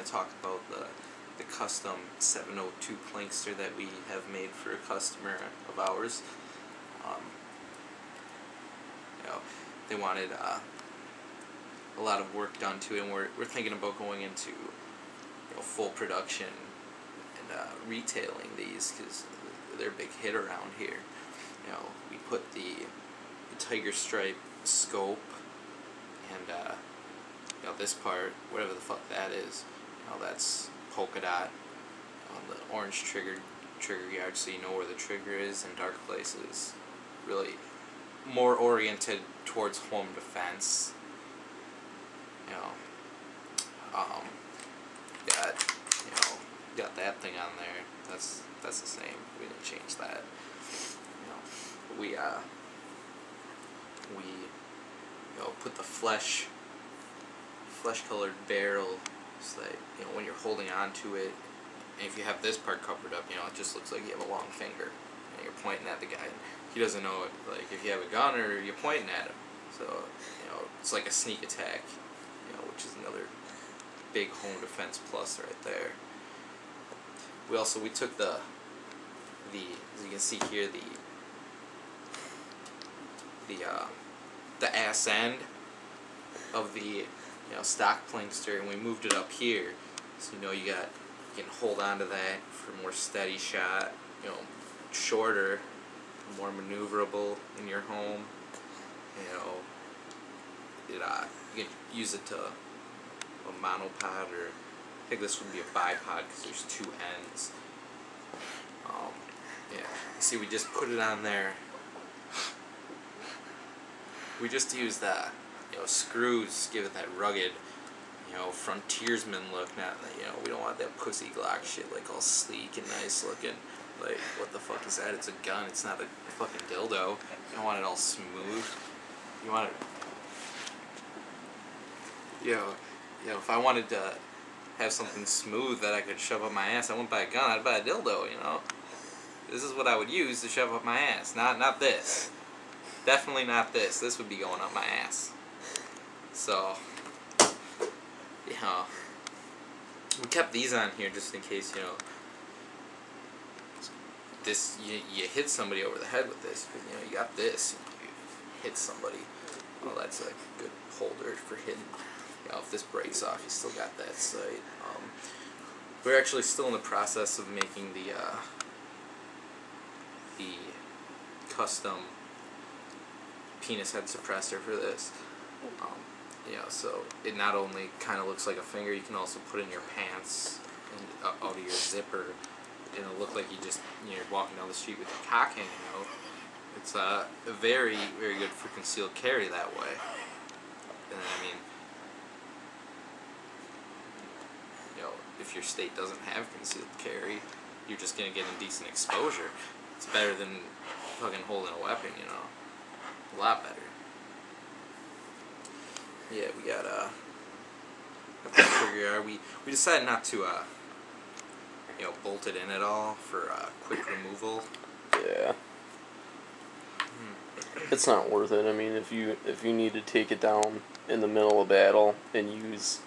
to talk about the custom 702 Plinkster that we have made for a customer of ours. You know, they wanted a lot of work done to it, and we're thinking about going into full production and retailing these because they're a big hit around here. You know, we put the tiger stripe scope and this part, whatever the fuck that is, that's polka dot on the orange trigger guard, so you know where the trigger is in dark places. Really more oriented towards home defense. Got that thing on there. That's the same. We didn't change that. We put the flesh colored barrel, so that when you're holding on to it, and if you have this part covered up, it just looks like you have a long finger and you're pointing at the guy. He doesn't know it, like if you have a gun or you're pointing at him. So it's like a sneak attack, which is another big home defense plus right there. We took the as you can see here, the ass end of the stock Plinkster, and we moved it up here, so you can hold on to that for a more steady shot, shorter, more maneuverable in your home. You can use it to a monopod, or I think this would be a bipod because there's two ends. See, we just put it on there. We just used screws, give it that rugged, frontiersman look. Not we don't want that pussy Glock shit, like all sleek and nice looking. Like, what the fuck is that? It's a gun. It's not a fucking dildo. You don't want it all smooth. You want it. If I wanted to have something smooth that I could shove up my ass, I wouldn't buy a gun. I'd buy a dildo. This is what I would use to shove up my ass. Not this. Definitely not this. This would be going up my ass. So, we kept these on here just in case, this, you hit somebody over the head with this. You got this, you hit somebody. Well, that's a good holder for hitting. If this breaks off, you still got that sight. We're actually still in the process of making the custom penis head suppressor for this. So it not only kind of looks like a finger, you can also put in your pants and out of your zipper, and it'll look like you're walking down the street with your cock hanging out. It's very, very good for concealed carry that way. And if your state doesn't have concealed carry, you're just gonna get indecent exposure. It's better than fucking holding a weapon, a lot better. Yeah, we got the trigger guard. We decided not to bolt it in at all for quick removal. Yeah. It's not worth it. I mean, if you need to take it down in the middle of battle and use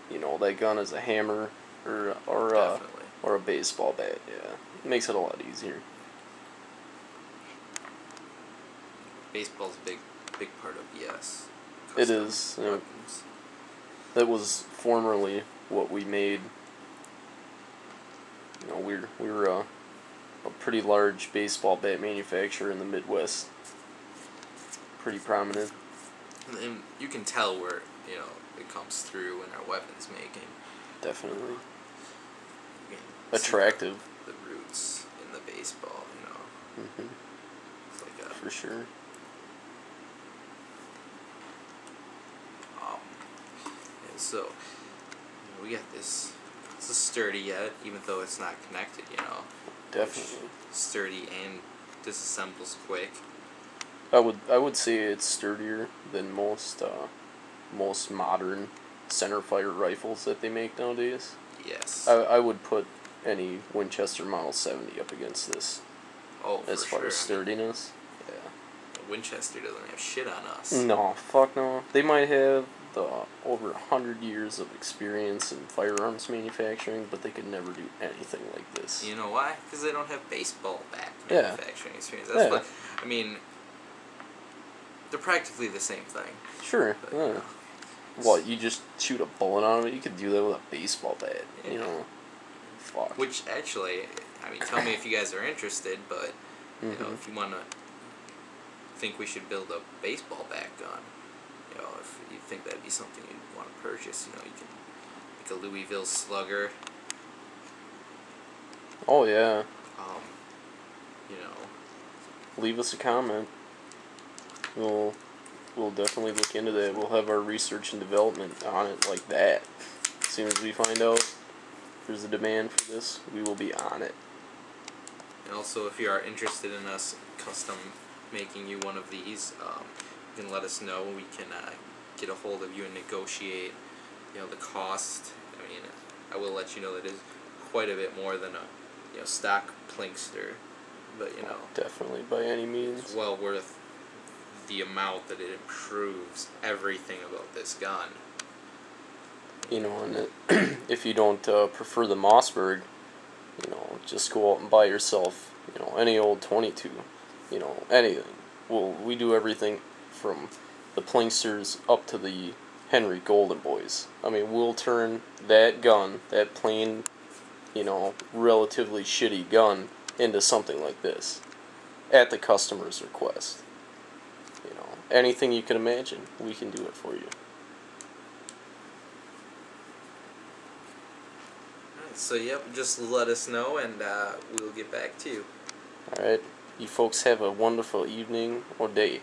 that gun as a hammer or a baseball bat, yeah, it makes it a lot easier. Baseball's a big part of BS. It is. That was formerly what we made. We were a pretty large baseball bat manufacturer in the Midwest. Pretty prominent. And you can tell where it comes through in our weapons making. Definitely. Attractive. The roots in the baseball, Mm-hmm. It's like for sure. So we got this. This is sturdy yet, even though it's not connected. Definitely sturdy and disassembles quick. I would say it's sturdier than most modern centerfire rifles that they make nowadays. Yes. I would put any Winchester Model 70 up against this. Oh, as far as sturdiness. Yeah. Winchester doesn't have shit on us. No, fuck no. They might have over 100 years of experience in firearms manufacturing, but they could never do anything like this. You know why? Because they don't have baseball bat manufacturing experience. That's what I mean. They're practically the same thing. Sure. But, well, you just shoot a bullet out of it. You could do that with a baseball bat. Yeah. You know. Fuck. Which actually, I mean, tell me if you guys are interested, but you know, if you think we should build a baseball bat gun, you know, if you think that'd be something you'd want to purchase, you know, you can make a Louisville Slugger. Oh yeah. You know. Leave us a comment. We'll definitely look into that. We'll have our research and development on it like that. As soon as we find out there's a demand for this, we will be on it. And also, if you are interested in us custom making you one of these, you can let us know. We can get a hold of you and negotiate, you know, the cost. I mean, I will let you know that it is quite a bit more than a, you know, stock Plinkster, but you know, definitely by any means, it's well worth the amount that it improves everything about this gun. You know, and if you don't prefer the Mossberg, you know, just go out and buy yourself, you know, any old 22, you know, anything. We do everything from the Plinksters up to the Henry Golden Boys. I mean, we'll turn that gun, that plain, you know, relatively shitty gun, into something like this, at the customer's request. You know, anything you can imagine, we can do it for you. So, yep, just let us know and we'll get back to you. Alright, you folks have a wonderful evening or day.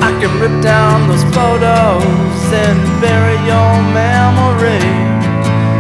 I can rip down those photos and bury your memory.